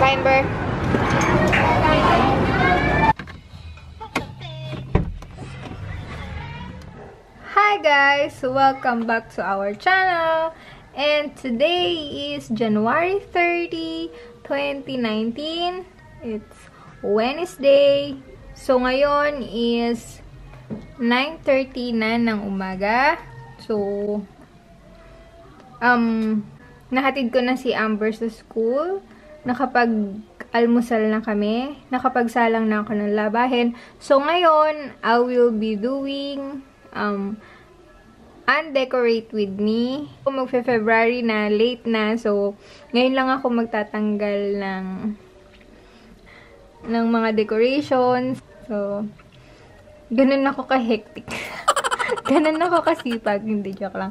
Kain, Ber. Hi guys! Welcome back to our channel. And today is January 30, 2019. It's Wednesday. So ngayon is 9:30 na ng umaga. So, nahatid ko na si Amber sa school. Nakapag-almusal na kami. Nakapagsalang na ako ng labahin. So, ngayon, I will be doing Undecorate with me. Magfe-February na, late na. So, ngayon lang ako magtatanggal ng mga decorations. So, ganun ako ka-hectic. Ganun ako kasipag. Hindi, joke lang.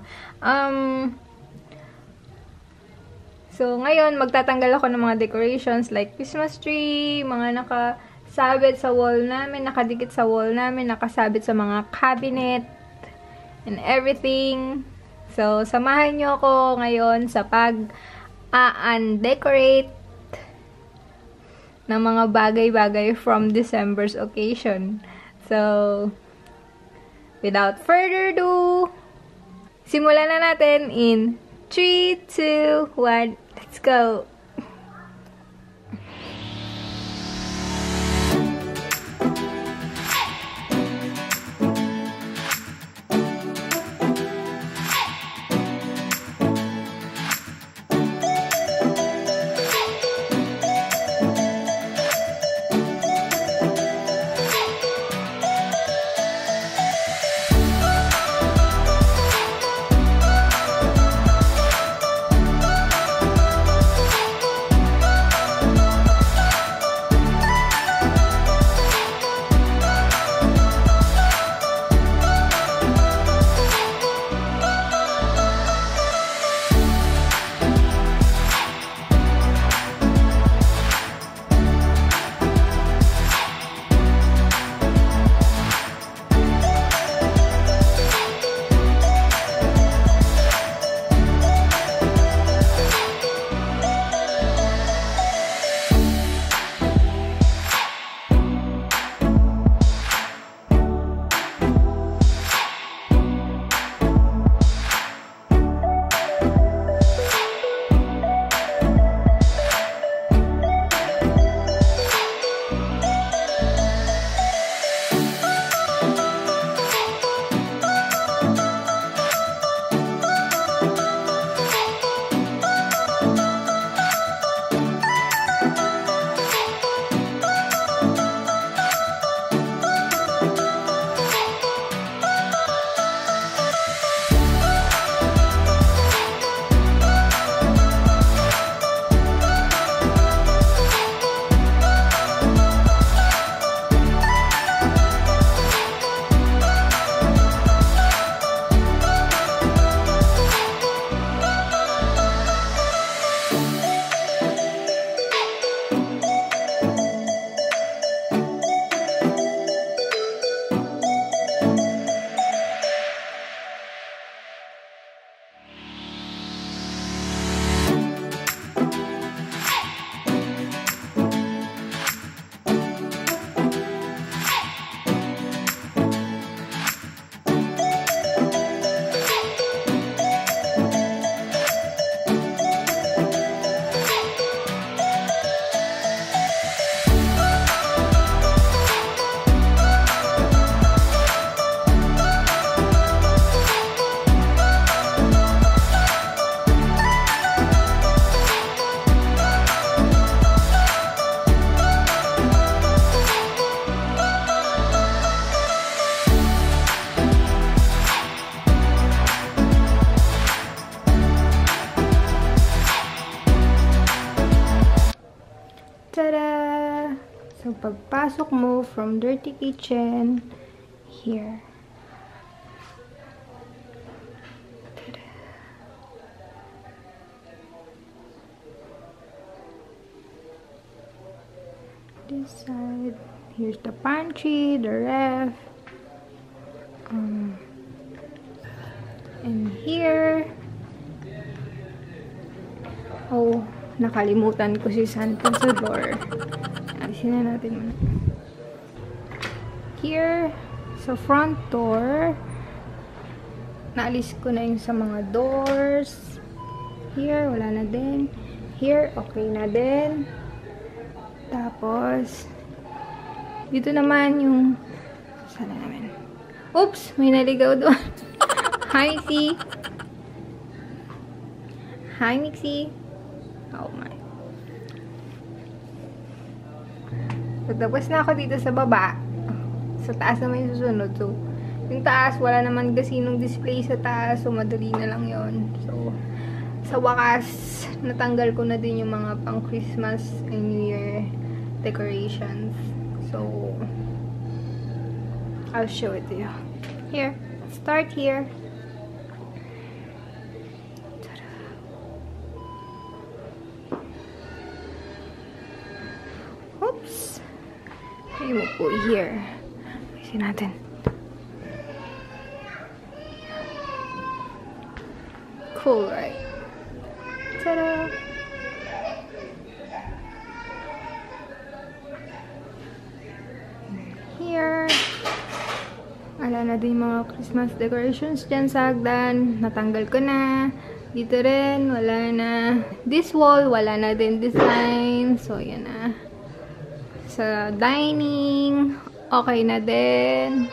So, ngayon, magtatanggal ako ng mga decorations like Christmas tree, mga nakasabit sa wall namin, nakadikit sa wall namin, nakasabit sa mga cabinet, and everything. So, samahan nyo ako ngayon sa pag-undecorate ng mga bagay-bagay from December's occasion. So, without further ado, simulan na natin in 3, 2, 1, let's go! Tada! So, pagpasok mo from dirty kitchen, here. Tada! This side, here's the pantry, the ref, and here, oh, nakalimutan ko si Santa sa door. Alisin na natin muna. Here, sa front door, naalis ko na yung sa mga doors. Here, wala na din. Here, okay na din. Tapos, dito naman yung, sana naman. Oops! May naligaw doon. Hi, Mixie! Hi, Mixie! Oh my. So, tapos na ako dito sa baba. Sa taas naman yung susunod. So, yung taas, wala naman kasinong display sa taas. So, madali na lang yon. So, sa wakas, natanggal ko na din yung mga pang Christmas and New Year decorations. So, I'll show it to you. Here. Start here. Oops. Ay mo po here. Kasi natin. Cool, right? Ta-da! Here. Wala na din mga Christmas decorations dyan sa hagdan. Natanggal ko na. Dito rin, wala na. This wall, wala na din design. So, yan na. Sa dining, okay na din.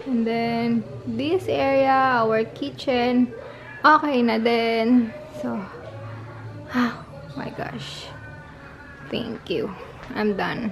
And then, this area, our kitchen, okay na din. So, oh my gosh. Thank you. I'm done.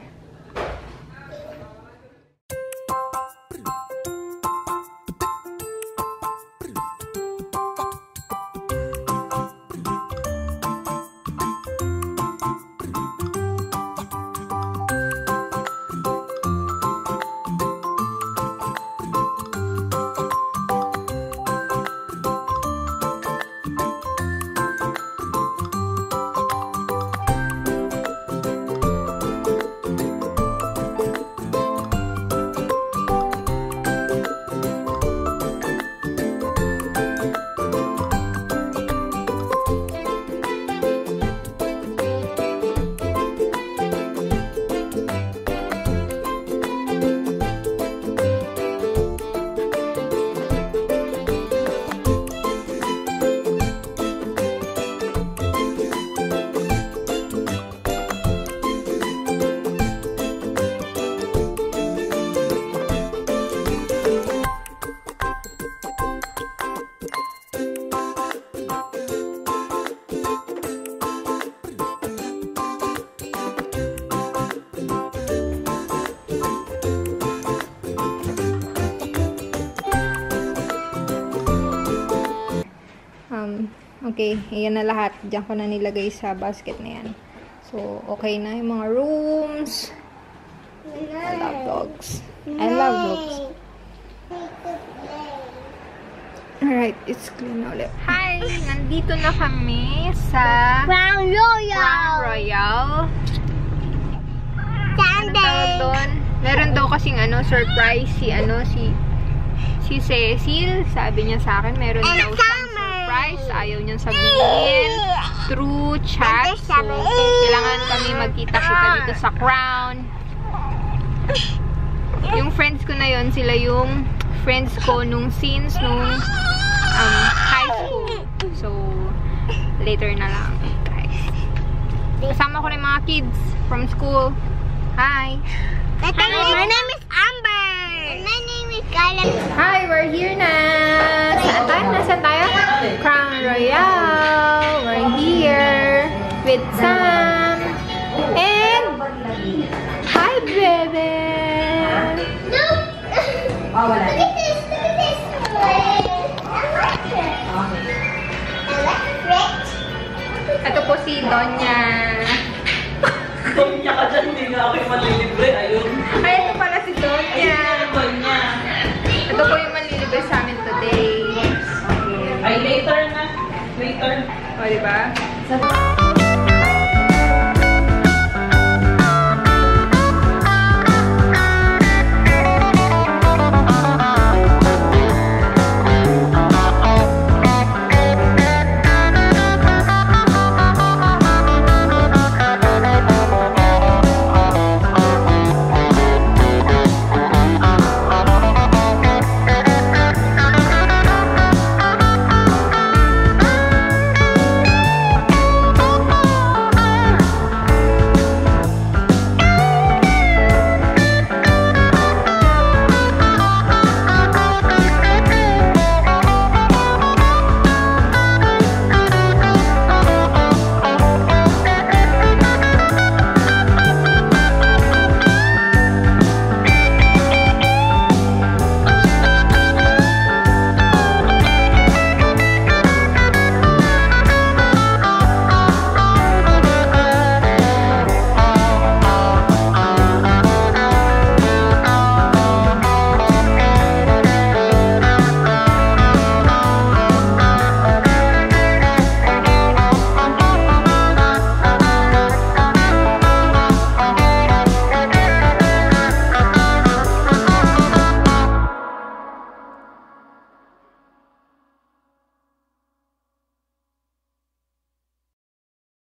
Okay, ayan na lahat. Diyan ko na nilagay sa basket na yan. So, okay na yung mga rooms. I love dogs. I love dogs. Alright, it's clean na ulit. Hi! Nandito na kami sa Crown Royal. Crown Royal. Sunday. Meron daw kasing surprise si Cecil. Sabi niya sa akin, meron daw siyang surprise. Ayaw niyang sabihin through chat. So, kailangan kami magkita-kita dito sa Crown. Yung friends ko na yon, sila yung friends ko since high school. So, later na lang, guys. Kasama ko rin mga kids from school. Hi! Hi, my name is Amber. And my name is Kyle. Hi, we're here na! Saan tayo? Nasaan tayo? Crown Royal! We're here with Sam and hi, baby! Look at this! Look at this! I like it. I like it. Ito po si Donya. Donya ka dyan, hindi nga ako yung malilibre. Ayun. Ay, ito pala si Donya. Donya. Ito po yung malilibre sa amin today. Ay, later na. Later. O, diba?